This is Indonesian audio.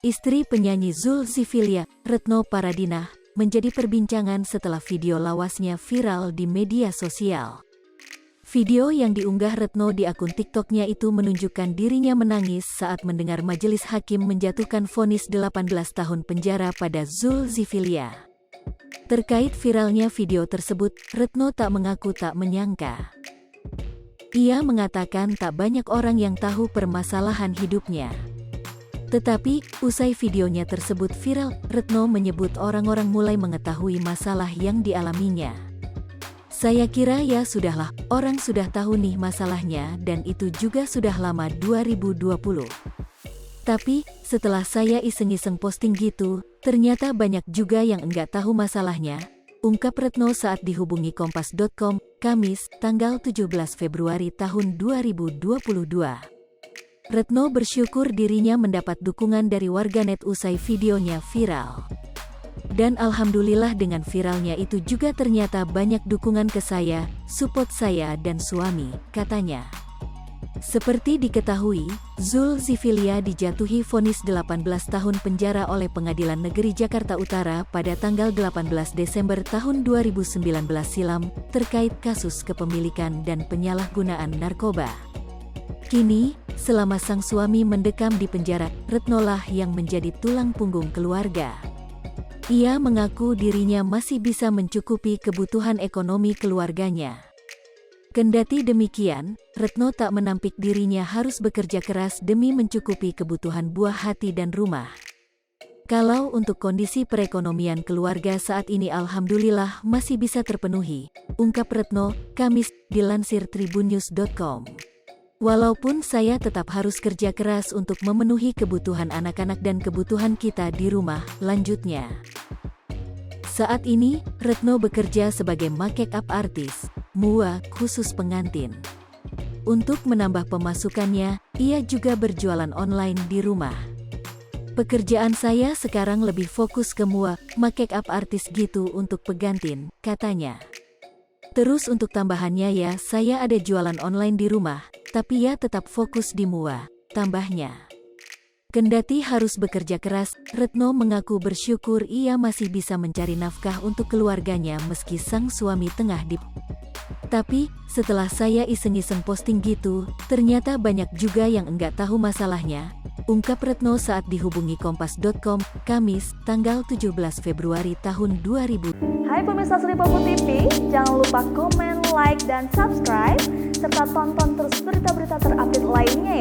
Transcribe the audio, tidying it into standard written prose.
Istri penyanyi Zulkiflia, Retno Paradinah, menjadi perbincangan setelah video lawasnya viral di media sosial. Video yang diunggah Retno di akun TikToknya itu menunjukkan dirinya menangis saat mendengar majelis hakim menjatuhkan vonis 18 tahun penjara pada Zulkiflia. Terkait viralnya video tersebut, Retno tak mengaku tak menyangka. Ia mengatakan tak banyak orang yang tahu permasalahan hidupnya. Tetapi, usai videonya tersebut viral, Retno menyebut orang-orang mulai mengetahui masalah yang dialaminya. Saya kira ya sudahlah, orang sudah tahu nih masalahnya dan itu juga sudah lama 2020. Tapi, setelah saya iseng-iseng posting gitu, ternyata banyak juga yang enggak tahu masalahnya, ungkap Retno saat dihubungi Kompas.com, Kamis, tanggal 17 Februari tahun 2022. Retno bersyukur dirinya mendapat dukungan dari warganet usai videonya viral. Dan alhamdulillah dengan viralnya itu juga ternyata banyak dukungan ke saya, support saya dan suami, katanya. Seperti diketahui, Zulkiflia dijatuhi vonis 18 tahun penjara oleh Pengadilan Negeri Jakarta Utara pada tanggal 18 Desember tahun 2019 silam, terkait kasus kepemilikan dan penyalahgunaan narkoba. Kini, selama sang suami mendekam di penjara, Retnolah yang menjadi tulang punggung keluarga. Ia mengaku dirinya masih bisa mencukupi kebutuhan ekonomi keluarganya. Kendati demikian, Retno tak menampik dirinya harus bekerja keras demi mencukupi kebutuhan buah hati dan rumah. Kalau untuk kondisi perekonomian keluarga saat ini alhamdulillah masih bisa terpenuhi, ungkap Retno, Kamis, dilansir tribunnews.com. Walaupun saya tetap harus kerja keras untuk memenuhi kebutuhan anak-anak dan kebutuhan kita di rumah, lanjutnya. Saat ini, Retno bekerja sebagai make-up artist, MUA, khusus pengantin. Untuk menambah pemasukannya, ia juga berjualan online di rumah. Pekerjaan saya sekarang lebih fokus ke MUA, make-up artist gitu untuk pengantin, katanya. Terus untuk tambahannya ya saya ada jualan online di rumah, tapi ya tetap fokus di MUA, tambahnya. Kendati harus bekerja keras, Retno mengaku bersyukur ia masih bisa mencari nafkah untuk keluarganya meski sang suami tengah di. Tapi, setelah saya iseng-iseng posting gitu, ternyata banyak juga yang enggak tahu masalahnya, ungkap Retno saat dihubungi Kompas.com, Kamis, tanggal 17 Februari tahun 2000. Hai pemirsa Sripopo TV, jangan lupa komen, like, dan subscribe, serta tonton terus berita-berita terupdate lainnya ya.